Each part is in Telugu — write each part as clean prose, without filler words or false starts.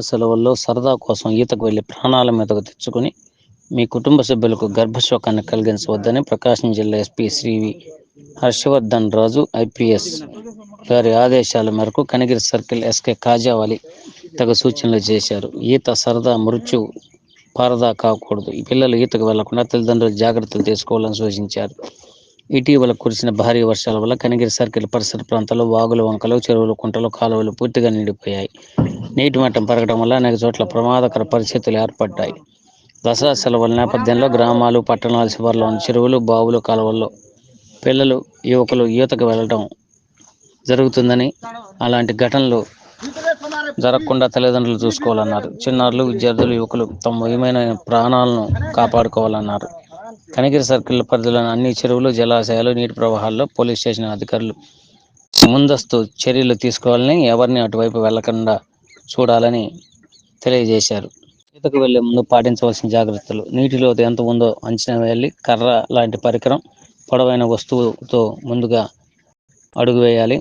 సెలవుల్లో సరదా కోసం ఈతకు వెళ్లి ప్రాణాల మీదకు తెచ్చుకుని మీ కుటుంబ సభ్యులకు గర్భశోకాన్ని కలిగించవద్దని ప్రకాశం జిల్లా ఎస్పీ శ్రీ హర్షవర్ధన్ రాజు ఐపీఎస్ గారి ఆదేశాల మేరకు కనిగిరి సర్కిల్ ఎస్కే కాజావాలి తగు సూచనలు చేశారు. ఈత సరదా మృత్యు పారదా కాకూడదు. ఈ పిల్లలు ఈతకు వెళ్లకుండా తల్లిదండ్రులు జాగ్రత్తలు తీసుకోవాలని సూచించారు. ఇటీవల కురిసిన భారీ వర్షాల వల్ల కనిగిరి సర్కిల్ పరిసర ప్రాంతాల్లో వాగులు, వంకలు, చెరువులు, కుంటలు, కాలువలు పూర్తిగా నిండిపోయాయి. నీటి మట్టం పెరగడం వల్ల అనేక చోట్ల ప్రమాదకర పరిస్థితులు ఏర్పడ్డాయి. దసరా సెలవుల నేపథ్యంలో గ్రామాలు, పట్టణాల శివార్లోని చెరువులు, బావులు, కాలువల్లో పిల్లలు, యువకులు ఈతకు వెళ్లడం జరుగుతుందని, అలాంటి ఘటనలు జరగకుండా తల్లిదండ్రులు చూసుకోవాలన్నారు. చిన్నారులు, విద్యార్థులు, యువకులు తమ విలువైన ప్రాణాలను కాపాడుకోవాలన్నారు. కనిగిరి సర్కిల్ పరిధిలోని అన్ని చెరువులు, జలాశయాలు, నీటి ప్రవాహాల్లో పోలీస్ స్టేషన్ అధికారులు ముందస్తు చర్యలు తీసుకోవాలని, ఎవరిని అటువైపు వెళ్లకుండా చూడాలని తెలియజేశారు. ఈతకు వెళ్లే ముందు పాటించవలసిన జాగ్రత్తలు: నీటి లోతు ఎంత ఉందో అంచనా వేయాలి. కర్ర లాంటి పరికరం, పొడవైన వస్తువుతో ముందుగా అడుగు వేయాలి.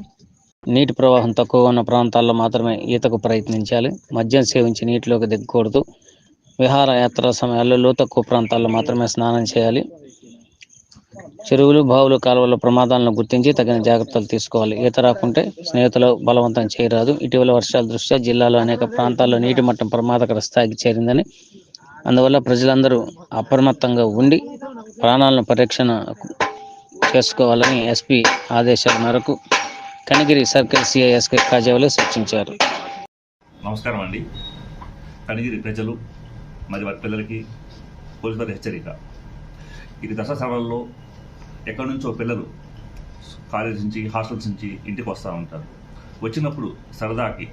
నీటి ప్రవాహం తక్కువగా ఉన్న ప్రాంతాల్లో మాత్రమే ఈతకు ప్రయత్నించాలి. మద్యం సేవించి నీటిలోకి దిగకూడదు. విహారయాత్ర సమయాల్లో లోతక్కువ ప్రాంతాల్లో మాత్రమే స్నానం చేయాలి. చెరువులు, బావులు, కాలువల ప్రమాదాలను గుర్తించి తగిన జాగ్రత్తలు తీసుకోవాలి. ఈత రాకుంటే స్నేహితులు బలవంతం చేయరాదు. ఇటీవల వర్షాల దృష్ట్యా జిల్లాలో అనేక ప్రాంతాల్లో నీటి మట్టం ప్రమాదకర స్థాయికి చేరిందని, అందువల్ల ప్రజలందరూ అప్రమత్తంగా ఉండి ప్రాణాలను పరిరక్షణ చేసుకోవాలని ఎస్పీ ఆదేశాల మేరకు Kanigiri circle CI SK Kajavali సూచించారు. నమస్కారం అండి. కనిగిరి ప్రజలు మరియు వారి పిల్లలకి పోలీసు వారి హెచ్చరిక. ఇది దసరా సెలవుల్లో ఎక్కడి నుంచో పిల్లలు కాలేజ్ నుంచి, హాస్టల్స్ నుంచి ఇంటికి వస్తూ ఉంటారు. వచ్చినప్పుడు సరదాకి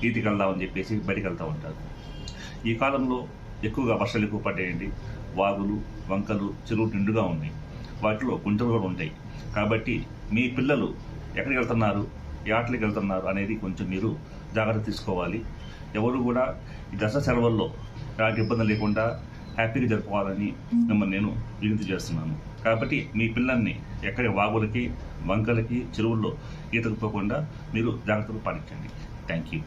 ఈతికి వెళ్దామని చెప్పేసి బయటికి వెళ్తూ ఉంటారు. ఈ కాలంలో ఎక్కువగా వర్షాలు ఎక్కువ పడ్డాయండి. వాగులు, వంకలు, చెరువులు నిండుగా ఉన్నాయి. వాటిలో గుంటలు కూడా ఉంటాయి. కాబట్టి మీ పిల్లలు ఎక్కడికి వెళ్తున్నారు, ఏ ఆటలకి వెళ్తున్నారు అనేది కొంచెం మీరు జాగ్రత్త తీసుకోవాలి. ఎవరు కూడా ఈ దసరా సెలవుల్లో ఎలాంటి ఇబ్బంది లేకుండా హ్యాపీగా జరుపుకోవాలని మిమ్మల్ని నేను విజ్ఞప్తి చేస్తున్నాను. కాబట్టి మీ పిల్లల్ని ఎక్కడి వాగులకి, వంకలకి, చెరువుల్లో ఈతకు పోకుండా మీరు జాగ్రత్తలు పాటించండి. Thank you.